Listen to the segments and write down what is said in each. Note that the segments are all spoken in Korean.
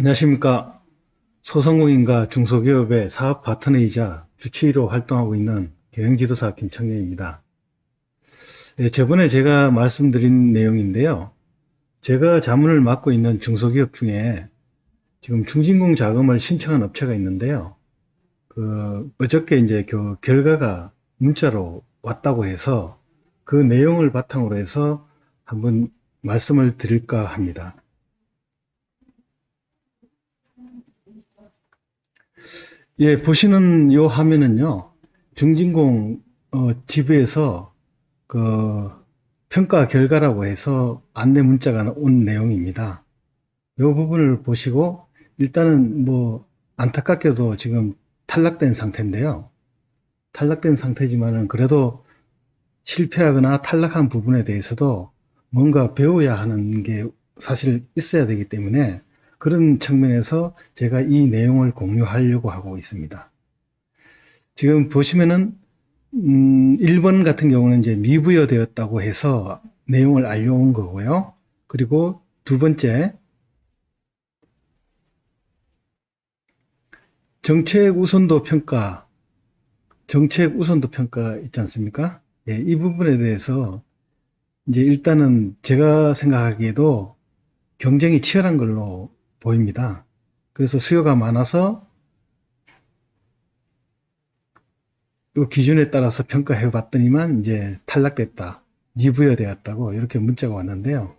안녕하십니까. 소상공인과 중소기업의 사업 파트너이자 주치의로 활동하고 있는 경영지도사 김창렬입니다. 네, 저번에 제가 말씀드린 내용인데요. 제가 자문을 맡고 있는 중소기업 중에 지금 중진공 자금을 신청한 업체가 있는데요. 어저께 이제 그 결과가 문자로 왔다고 해서 그 내용을 바탕으로 해서 한번 말씀을 드릴까 합니다. 예, 보시는 요 화면은요, 중진공 지부에서 그 평가 결과라고 해서 안내 문자가 온 내용입니다. 이 부분을 보시고 일단은 뭐 안타깝게도 지금 탈락된 상태인데요. 탈락된 상태지만은 그래도 실패하거나 탈락한 부분에 대해서도 뭔가 배워야 하는 게 사실 있어야 되기 때문에 그런 측면에서 제가 이 내용을 공유하려고 하고 있습니다. 지금 보시면은 1번 같은 경우는 이제 미부여되었다고 해서 내용을 알려온 거고요. 그리고 두 번째, 정책 우선도 평가 있지 않습니까? 예, 이 부분에 대해서 이제 일단은 제가 생각하기에도 경쟁이 치열한 걸로 보입니다. 그래서 수요가 많아서 이 기준에 따라서 평가해 봤더니만 이제 탈락됐다, 미부여되었다고 이렇게 문자가 왔는데요.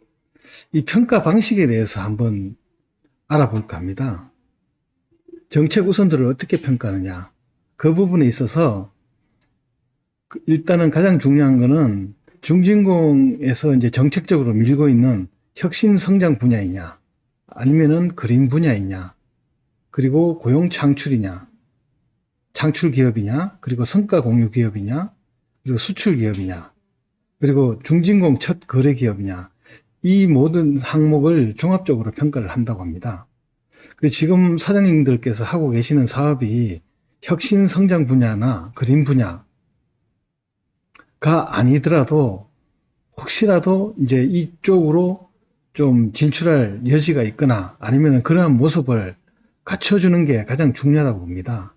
이 평가 방식에 대해서 한번 알아볼까 합니다. 정책 우선도를 어떻게 평가하느냐. 그 부분에 있어서 일단은 가장 중요한 거는 중진공에서 이제 정책적으로 밀고 있는 혁신 성장 분야이냐, 아니면은 그린 분야이냐, 그리고 고용 창출이냐, 창출 기업이냐, 그리고 성과 공유 기업이냐, 그리고 수출 기업이냐, 그리고 중진공 첫 거래 기업이냐, 이 모든 항목을 종합적으로 평가를 한다고 합니다. 지금 사장님들께서 하고 계시는 사업이 혁신 성장 분야나 그린 분야가 아니더라도 혹시라도 이제 이쪽으로 좀 진출할 여지가 있거나 아니면 그러한 모습을 갖춰주는 게 가장 중요하다고 봅니다.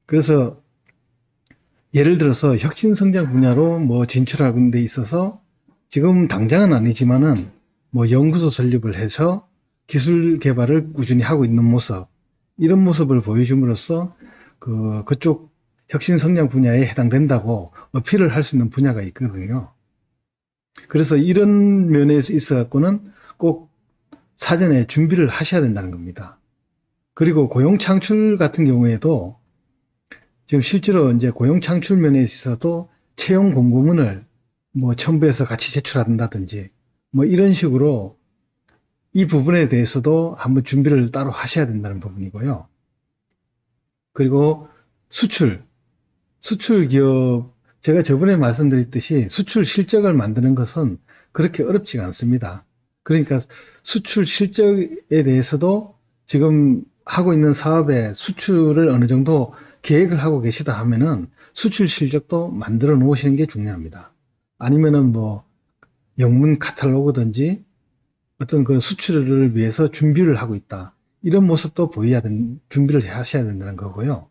그래서 예를 들어서 혁신 성장 분야로 뭐 진출하는 데 있어서 지금 당장은 아니지만은 뭐 연구소 설립을 해서 기술 개발을 꾸준히 하고 있는 모습, 이런 모습을 보여줌으로써 그쪽 혁신 성장 분야에 해당된다고 어필을 할 수 있는 분야가 있거든요. 그래서 이런 면에 있어 갖고는 꼭 사전에 준비를 하셔야 된다는 겁니다. 그리고 고용 창출 같은 경우에도 지금 실제로 이제 고용 창출 면에 있어서도 채용 공고문을 뭐 첨부해서 같이 제출한다든지 뭐 이런 식으로 이 부분에 대해서도 한번 준비를 따로 하셔야 된다는 부분이고요. 그리고 수출 기업, 제가 저번에 말씀드렸듯이 수출 실적을 만드는 것은 그렇게 어렵지가 않습니다. 그러니까 수출 실적에 대해서도 지금 하고 있는 사업의 수출을 어느 정도 계획을 하고 계시다 하면은 수출 실적도 만들어 놓으시는 게 중요합니다. 아니면은 뭐 영문 카탈로그든지 어떤 그 수출을 위해서 준비를 하고 있다, 이런 모습도 준비를 하셔야 된다는 거고요.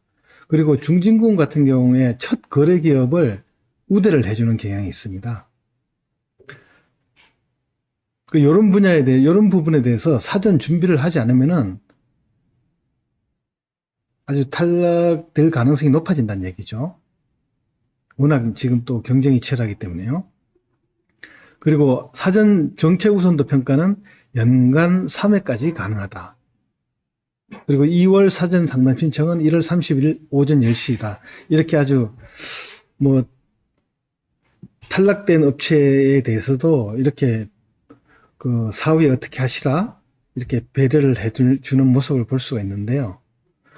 그리고 중진공 같은 경우에 첫 거래 기업을 우대를 해주는 경향이 있습니다. 이런 부분에 대해서 사전 준비를 하지 않으면은 아주 탈락될 가능성이 높아진다는 얘기죠. 워낙 지금 또 경쟁이 치열하기 때문에요. 그리고 사전 정책 우선도 평가는 연간 3회까지 가능하다. 그리고 2월 사전 상담 신청은 1월 30일 오전 10시이다. 이렇게 아주 뭐 탈락된 업체에 대해서도 이렇게 그 사후에 어떻게 하시라 이렇게 배려를 해주는 모습을 볼 수가 있는데요.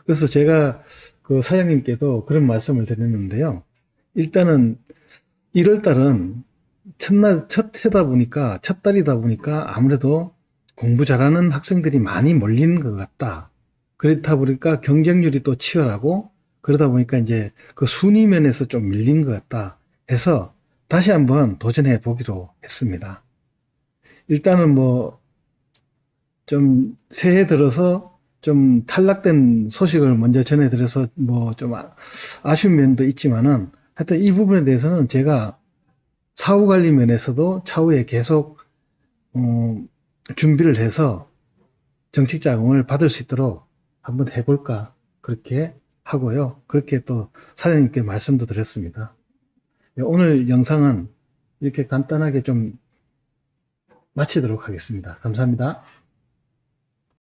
그래서 제가 그 사장님께도 그런 말씀을 드렸는데요. 일단은 1월 달은 첫 달이다 보니까 아무래도 공부 잘하는 학생들이 많이 몰리는 것 같다. 그렇다 보니까 경쟁률이 또 치열하고 그러다 보니까 이제 그 순위 면에서 좀 밀린 것 같다 해서 다시 한번 도전해 보기로 했습니다. 일단은 뭐 좀 새해 들어서 좀 탈락된 소식을 먼저 전해드려서 뭐 좀 아쉬운 면도 있지만은 하여튼 이 부분에 대해서는 제가 사후 관리 면에서도 차후에 계속 어, 준비를 해서 정책 자금을 받을 수 있도록 한번 해볼까 그렇게 하고요. 그렇게 또 사장님께 말씀도 드렸습니다. 오늘 영상은 이렇게 간단하게 좀 마치도록 하겠습니다. 감사합니다.